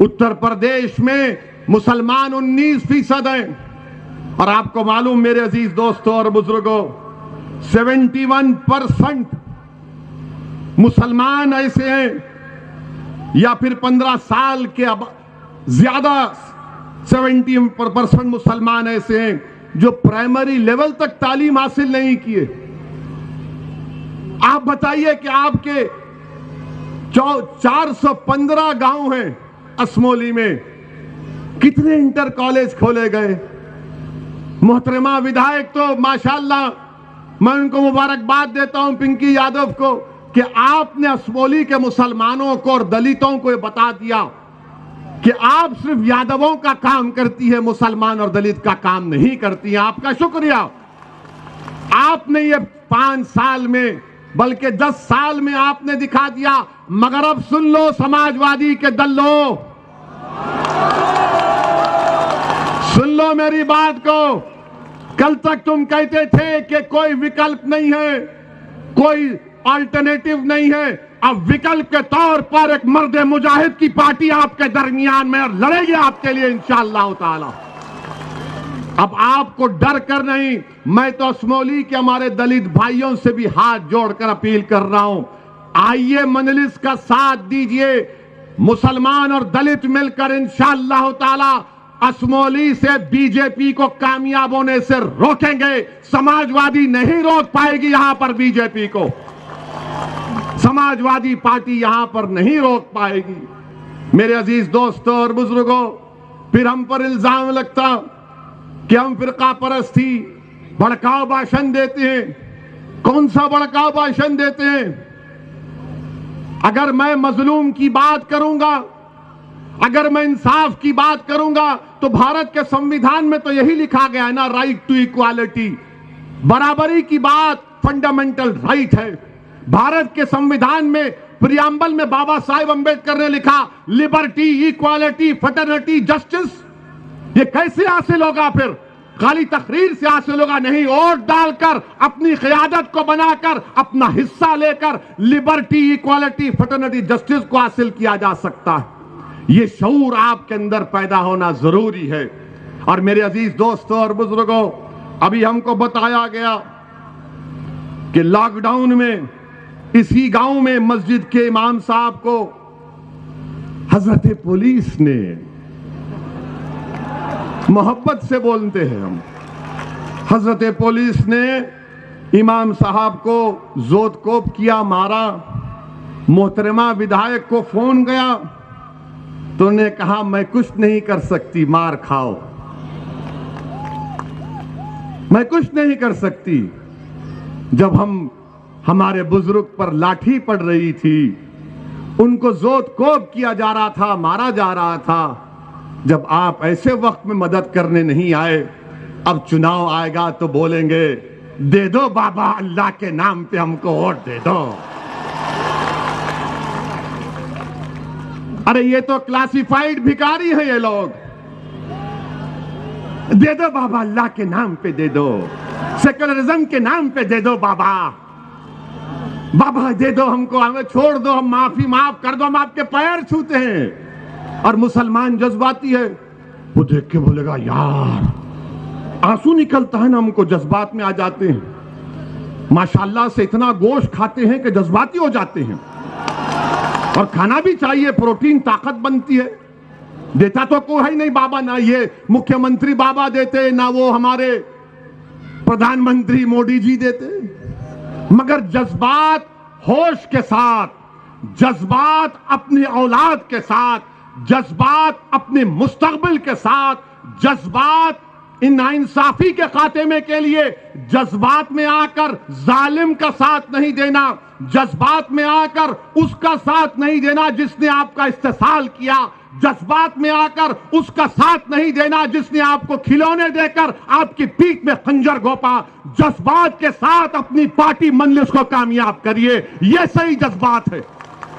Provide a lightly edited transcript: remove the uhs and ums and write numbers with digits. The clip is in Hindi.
उत्तर प्रदेश में मुसलमान 19% हैं और आपको मालूम मेरे अजीज दोस्तों और बुजुर्गों 71% मुसलमान ऐसे हैं या फिर 15 साल के अब ज्यादा 70% मुसलमान ऐसे हैं जो प्राइमरी लेवल तक तालीम हासिल नहीं किए। आप बताइए कि आपके 415 गांव हैं असमोली में, कितने इंटर कॉलेज खोले गए। मोहतरमा विधायक तो माशाअल्लाह मैं उनको मुबारकबाद देता हूं पिंकी यादव को कि आपने असमोली के मुसलमानों को और दलितों को बता दिया कि आप सिर्फ यादवों का काम करती है, मुसलमान और दलित का काम नहीं करती है। आपका शुक्रिया। आपने ये 5 साल में बल्कि 10 साल में आपने दिखा दिया। मगर अब सुन लो समाजवादी के दल्लो, सुन लो मेरी बात को। कल तक तुम कहते थे कि कोई विकल्प नहीं है, कोई अल्टरनेटिव नहीं है। अब विकल्प के तौर पर एक मर्द मुजाहिद की पार्टी आपके दरमियान में लड़ेगी आपके लिए इंशाअल्लाह ताला। अब आपको डर कर नहीं, मैं तो असमोली के हमारे दलित भाइयों से भी हाथ जोड़कर अपील कर रहा हूं, आइए मजलिस का साथ दीजिए। मुसलमान और दलित मिलकर इंशाअल्लाह ताला असमोली से बीजेपी को कामयाब होने से रोकेंगे। समाजवादी नहीं रोक पाएगी यहां पर बीजेपी को, समाजवादी पार्टी यहां पर नहीं रोक पाएगी। मेरे अजीज दोस्तों और बुजुर्गों, फिर हम पर इल्जाम लगता कि हम फिरका परस्ती भड़काऊ भाषण देते हैं। कौन सा भड़काऊ भाषण देते हैं? अगर मैं मजलूम की बात करूंगा, अगर मैं इंसाफ की बात करूंगा तो भारत के संविधान में तो यही लिखा गया है ना, राइट टू इक्वालिटी। बराबरी की बात फंडामेंटल राइट है। भारत के संविधान में प्रियम्बल में बाबा साहेब अंबेडकर ने लिखा लिबर्टी, इक्वालिटी, फ्रेटर्निटी, जस्टिस। ये कैसे हासिल होगा? फिर खाली तकरीर से हासिल होगा नहीं, वोट डालकर अपनी क़यादत को बनाकर अपना हिस्सा लेकर लिबर्टी, इक्वालिटी, फ्रेटर्निटी, जस्टिस को हासिल किया जा सकता है। ये शऊर आपके अंदर पैदा होना जरूरी है। और मेरे अजीज दोस्तों और बुजुर्गों, अभी हमको बताया गया कि लॉकडाउन में इसी गांव में मस्जिद के इमाम साहब को हजरत पुलिस ने, मोहब्बत से बोलते हैं हम, हजरत पुलिस ने इमाम साहब को जोतकोप किया, मारा। मोहतरमा विधायक को फोन गया तो उन्हें कहा मैं कुछ नहीं कर सकती, मार खाओ, मैं कुछ नहीं कर सकती। जब हमारे बुजुर्ग पर लाठी पड़ रही थी, उनको जोतकोप किया जा रहा था, मारा जा रहा था, जब आप ऐसे वक्त में मदद करने नहीं आए, अब चुनाव आएगा तो बोलेंगे दे दो बाबा अल्लाह के नाम पे हमको वोट दे दो। अरे ये तो क्लासिफाइड भिखारी है ये लोग। दे दो बाबा अल्लाह के नाम पे दे दो, सेकुलरिज्म के नाम पे दे दो बाबा, बाबा दे दो हमको, हमें छोड़ दो, हम माफ कर दो, हम आपके पैर छूते हैं। और मुसलमान जज्बाती है, वो देख के बोलेगा यार, आंसू निकलता है ना, हमको जज्बात में आ जाते हैं। माशाअल्लाह से इतना गोश्त खाते हैं कि जज्बाती हो जाते हैं। और खाना भी चाहिए, प्रोटीन ताकत बनती है। देता तो कोई है नहीं बाबा, ना ये मुख्यमंत्री बाबा देते, ना वो हमारे प्रधानमंत्री मोदी जी देते। मगर जज्बात होश के साथ, जज्बात अपनी औलाद के साथ, जज्बात अपने मुस्तकबिल के साथ, जज्बात इन नाइंसाफी के खात्मे के लिए जज्बात में आकर जालिम का साथ नहीं देना, जज्बात में आकर उसका साथ नहीं देना जिसने आपका इस्तेसाल किया, जज्बात में आकर उसका साथ नहीं देना जिसने आपको खिलौने देकर आपकी पीठ में खंजर घोंपा। जज्बात के साथ अपनी पार्टी मजलिस को कामयाब करिए, यह सही जज्बात है।